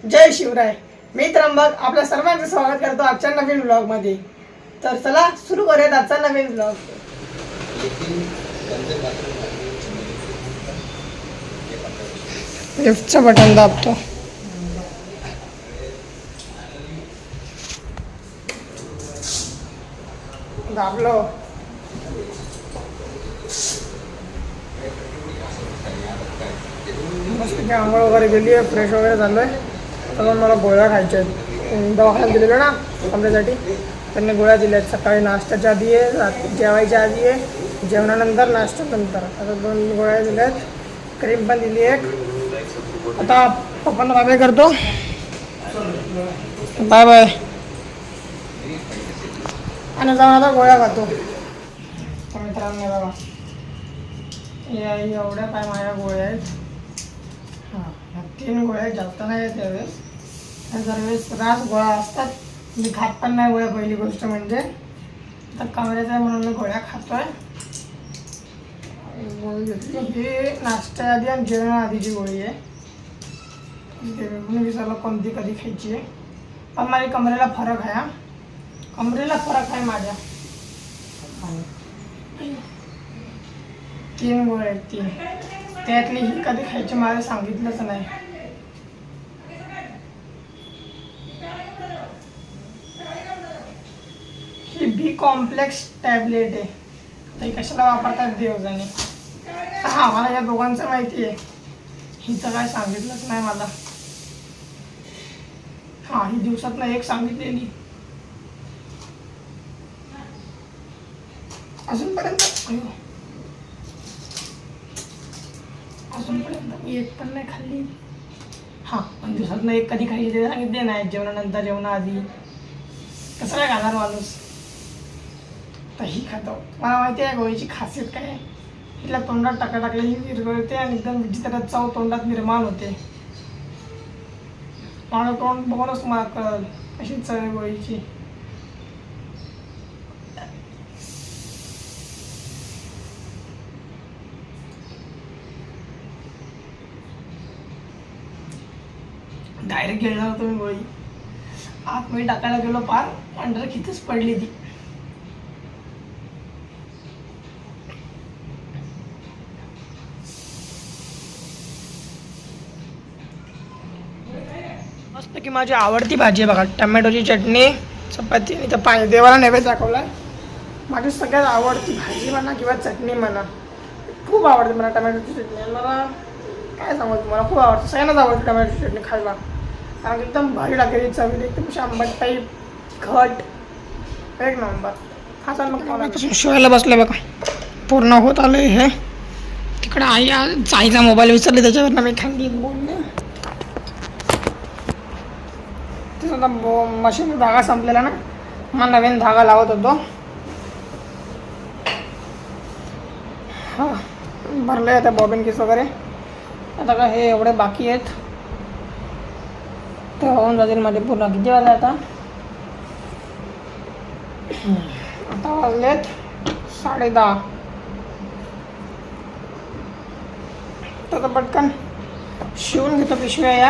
जय शिवराय. मी त्र्यंबक आपल्या सर्वांचं स्वागत करतो आजच्या नवीन ब्लॉग मध्ये. तर चला सुरू करूयात आजचा नवीन ब्लॉग. लिफ्टचं बटन दाबतो. दाबलो. मस्त आंघोळ वगैरे गेली आहे, फ्रेश वगैरे झालं आहे. तर मला गोळ्या खायच्या आहेत. दवाखान्यात दिलेलं ना कमरेसाठी, त्यांनी गोळ्या दिल्या आहेत. सकाळी नाश्त्याच्या आधी आहे, रात्री जेवायच्या आधी आहे, जेवणानंतर नाश्त्यानंतर. आता 2 गोळ्या दिल्या आहेत, क्रीम पण दिली एक. आता पप्पांना बाय बाय करतो. Bye bye. आणि जाऊन आता गोळ्या खातो. मित्रांनो बघा, या एवढ्या काय माझ्या गोळ्या आहेत. हां, 3 गोळ्या जास्त नाही आहेत त्यावेळेस. दरवेळेस रास गोळ्या असतात. मी खात पण नाही गोळ्या. पहिली गोष्ट म्हणजे आता कमरेचा आहे म्हणून मी गोळ्या खातोय. गोळी घेतली. ही नाश्त्या आधी आणि जेवणा आधीची गोळी आहे. मी विचारलं कोणती कधी खायची आहे. पण माझ्या कमरेला फरक आहे. हा, कमरेला फरक आहे माझ्या. 3 गोळ्या आहेत, 3. त्यातली ही कधी खायची मला सांगितलंच नाही. ही बी कॉम्प्लेक्स टॅबलेट आहे. ते कशाला वापरतात देवजाने. हां, मला या दोघांचं माहिती आहे. हिचं काय सांगितलंच नाही मला. हां, ही दिवसातनं एक सांगितलेली. अजूनपर्यंत मी एक पण नाही खाल्ली. हां, पण दिवसातनं एक कधी खाल्ली ते सांगितले नाही. जेवणानंतर, जेवणाआधी कसं काय खाणार माणूस. तर ही खातो. मला माहिती आहे गोळीची खासियत काय आहे. हिला तोंडात टाकले ही विरघळते आणि एकदम विचित्र चव तोंडात निर्माण होते. मला तोंड बघूनच मला कळलं अशी चव आहे गोळीची. डायरेक्ट घेणार होतो मी गोळी. आतमध्ये टाकायला गेलो, पार अंडर कितीच पडली ती. मस्त की माझी आवडती भाजी आहे बघा, टमॅटोची चटणी, चपाती आणि तर पाणी. देवाला नैवेद्य दाखवला आहे. माझी सगळ्यात आवडती भाजी म्हणा किंवा चटणी म्हणा, खूप आवडते मला टमॅटोची चटणी. आणि मला काय सांगू तुम्हाला, खूप आवडते. सगळ्यांनाच आवडते टमॅटोची चटणी खायला. कारण एकदम भारी लागेल चवीला, एकदम आंबट टाईप, घट, एक नंबर. हा चाल मग मला शिवायला बसलं बघा. पूर्ण होत आलं हे. तिकडं आईचा मोबाईल विसरले, त्याच्यावरनं मी खांदी बोलले. तिथं मशीन धागा संपलेला ना, मग नवीन धागा लावत होतो. हां, भरले आता बॉबिन केस वगैरे. आता का हे एवढे बाकी आहेत, ते होऊन जातील माझे पूर्ण. किती वाजले आता वाजलेत 10:30. तर पटकन शिवून घेतो पिशव्या या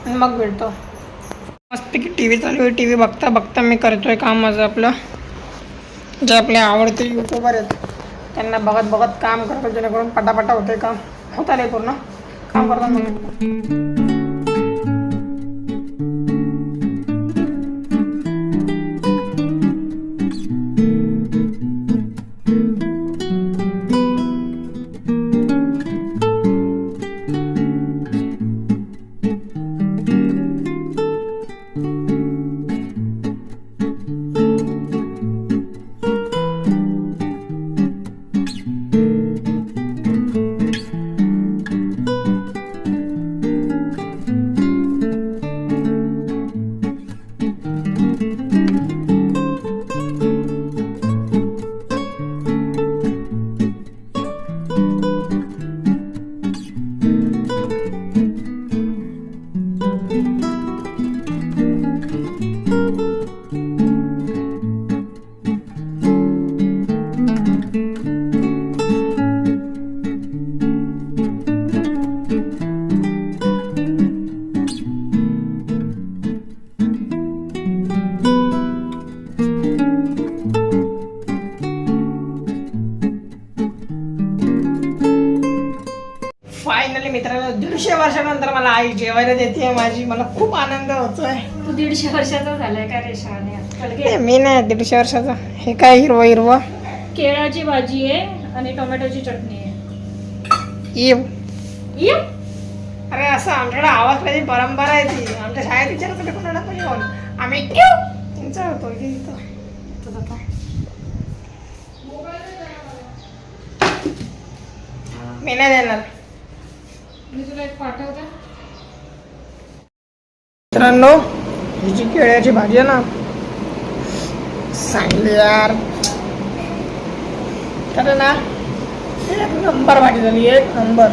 आणि मग भेटतो. मस्तपैकी टी व्ही चालू आहे. टी व्ही बघता बघता मी करतोय काम माझं आपलं. जे आपले आवडते यूट्यूबर आहेत त्यांना बघत बघत काम करतो, जेणेकरून पटापटा होते काम. होत आले पूर्ण काम करतो मी. 150 वर्षानंतर मला आई जेवायला देते माझी, मला खूप आनंद होतोय. तू 150 वर्षाचा झालाय का रे शहाणे आजकाल? ए, मी नाही 150 वर्षाचा. हे काय हिरवं हिरवं? केळाची भाजी आहे आणि टोमॅटोची चटणी आहे. इव. अरे असं आमच्याकडे आवाज पाहिजे, परंपरा आहे ती. आमच्या शाळेत विचारत होते कोणाला पण येऊन आम्ही त्यांचा होतो इथं. मी नाही देणार. मी तुला एक पाठवते. मित्रांनो, ही जी केळ्याची भाजी आहे ना, चांगली यार. तर ना एक नंबर भाजी झाली, एक नंबर.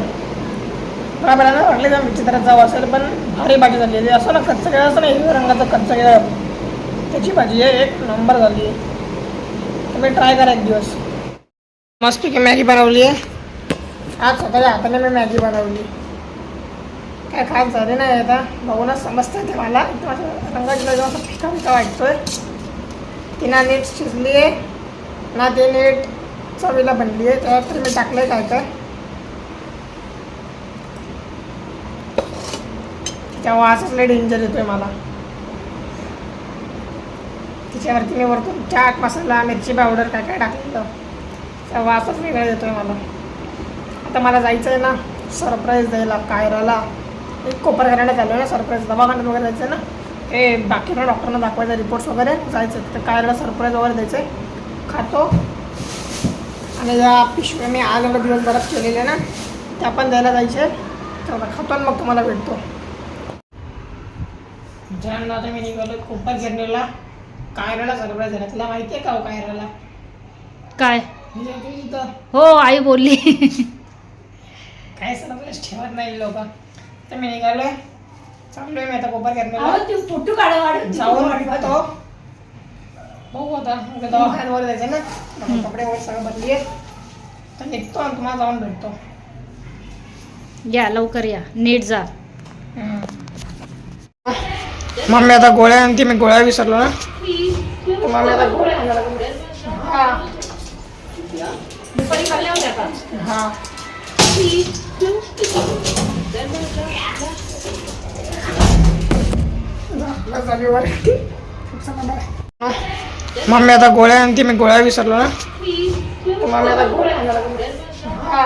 मला पहिल्यांदा वाटलं का विचित्र चव असेल, पण भारी भाजी झाली आहे. असं ना कच्चं केळं असं ना, हिरव्या रंगाचं कच्चं केळं, त्याची भाजी आहे, एक नंबर झाली आहे. तुम्ही ट्राय करा एक दिवस. मस्तपैकी मॅगी बनवली आहे आज, स्वतःच्या हाताने मी मॅगी बनवली. काय खास झाले नाही आता, बघूनच समजतं ते मला. माझ्या रंगाची असं फिका फिका वाटतोय. ती ना नीट शिजली आहे ना, ते नीट चवीला बनली आहे. त्यात तर मी टाकलं आहे काय काय. तेव्हा असंच लय डेंजर येतोय मला. तिच्यावरती मी वरतून चाट मसाला, मिरची पावडर काय काय टाकलेलं, तेव्हा असंच वेगळं येतोय मला. आता मला जायचं आहे ना सरप्राईज द्यायला कायराला. एक कोपर करायला चालू आहे ना, सरप्राईज दवाखान्यात वगैरे जायचं आहे ना, हे बाकीच्या डॉक्टरांना दाखवायचं, रिपोर्ट्स वगैरे जायचं. तर कायराला सरप्राईज वगैरे द्यायचं आहे. खातो आणि या पिशव्या मी आज एवढा दिवसभरात केलेल्या ना, त्या पण द्यायला जायचे. तेवढा खातो आणि मग तुम्हाला भेटतो. मित्रांनो, आता मी निघालो कोपर गिरणीला कायराला सरप्राईज द्यायला. तुला माहिती आहे का हो कायराला काय? तिथं हो, आई बोलली. काय सरप्राईज ठेवत नाही लोक. तर मी निघालोय, चाललोय मी आता कोपर गिरणीला. फोटो काढा जाऊन भेटतो. बघू आता दवाखान्यात वगैरे जायचं ना, कपडे वगैरे सगळं बदली आहे. तर निघतो आणि तुम्हाला जाऊन भेटतो. या लवकर या, नीट जा. मम्मी आता गोळ्या आणते, मी गोळ्या विसरलो ना. मम्मी आता गोळ्या हा दुपारी खाल्ल्या होत्या का? हा. मम्मी आता गोळ्या आणते, मी गोळ्या विसरलो ना. मम्मी आता गोळ्या हा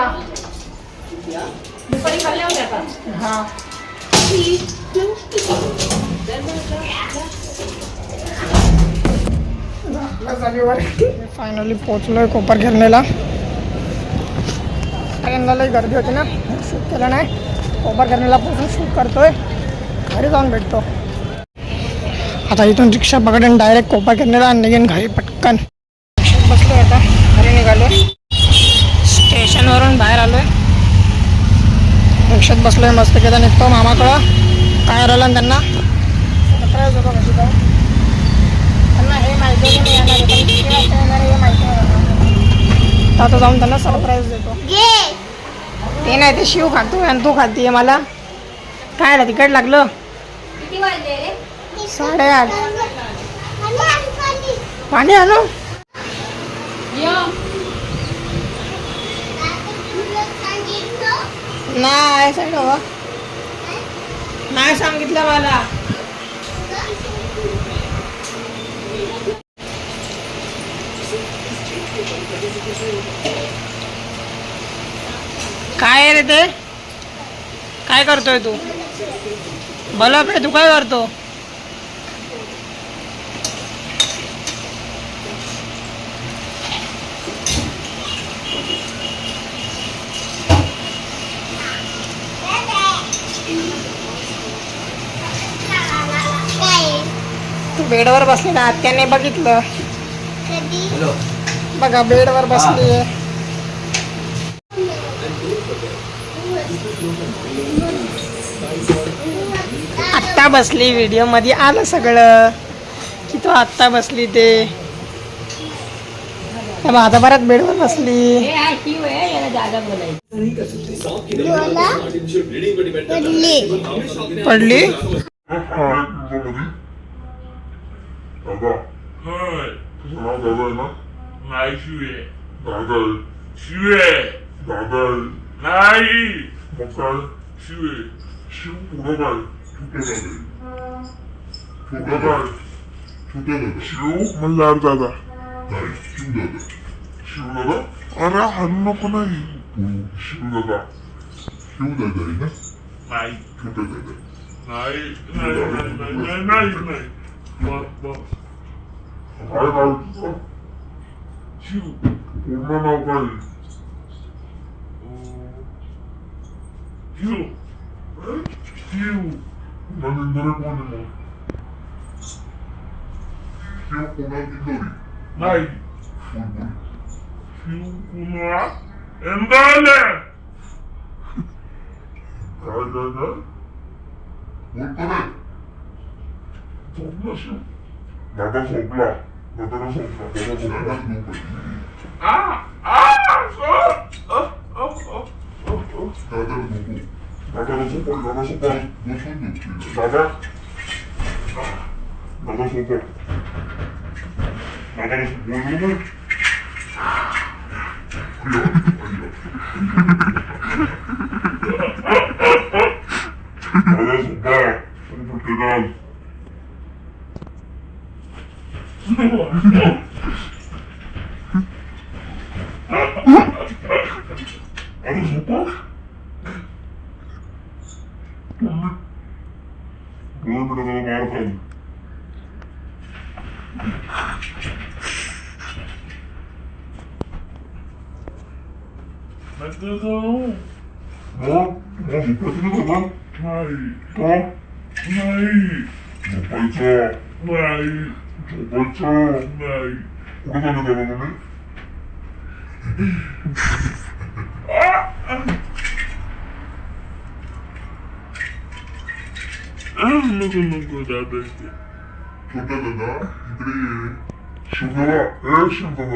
दुपारी खाल्ल्या होत्या का? हा. फायनली पोचलोय कोपर गिरणीला. ट्रेनला लई गर्दी होती ना, शूट केलं नाही. कोपर गिरणीला पोचून शूट करतोय, घरी जाऊन भेटतो. आता इथून रिक्षा पकडून डायरेक्ट कोपर गिरणीला निघेन घरी पटकन. बसलोय आता, घरी निघालो. स्टेशनवरून बाहेर आलोय, रिक्षात बसलोय मस्त. केदा निघतो मामाकडं काय राहिलं त्यांना सरप्राईज होतो. कशी जाऊ त्यांना हे माहिती आहे की मी येणार आहे, पण किती वाजता येणार हे माहिती नाही. आता जाऊन त्यांना सरप्राईज देतो. ते नाही, ते शिव खातो आणि तू खाते मला. काय ना तिकट लागलं. किती वाजले रे? 8:30. पाणी आणू नाही साईड हवा नाही सांगितलं मला. काय रे ते काय करतोय तू? बोला पे, तू काय करतो? तू बेडवर बसली ना, आत्याने बघितलं. बघा बेडवर बसली आहे. आत्ता बसली, व्हिडिओ मध्ये आलं सगळं की तो आत्ता बसली. ते आता परत बेडवर बसली. पडली. दादा तुझं नाव दादा आहे ना? नाही शिवे दादा आहे. शिवे दादा आहे. नाही मग काय? शिव आहे. शिव पुढं काय? पुढं काय? शिव मल्हार दादा. शिव दादा? अरे हाणू नको नाही. शिव दादा. नाही. नाही. काय नाव तुझं? शिव. पूर्ण नाव काय? शिव. शिव. नंदरे कोण आहे मग? नाही. शिव पुन्हा एंदाले. काय? झोपला शिव. दादा झोपला. दादा झोपला. नको दादा. छोटा दादा इकडे ये.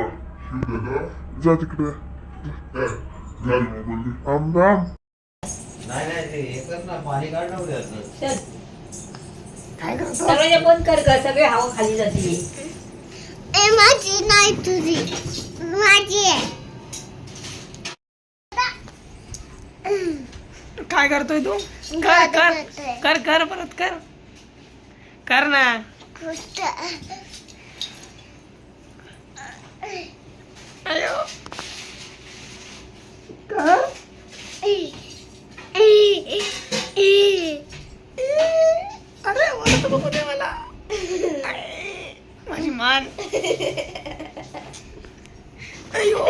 शिवदादा. जा तिकडे. आमदाम. नाही ते एकच ना पाणी काढ ना उद्या. काय करतो? सगळे बंद कर ग, सगळे हवा खाली जाते. माझी नाही तुझी, माझी आहे. काय करतोय तू? कर परत कर ना. अयो कर. अरे वरत बघू दे मला. माझी मान. अयो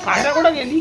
पायरा कुठं गेली?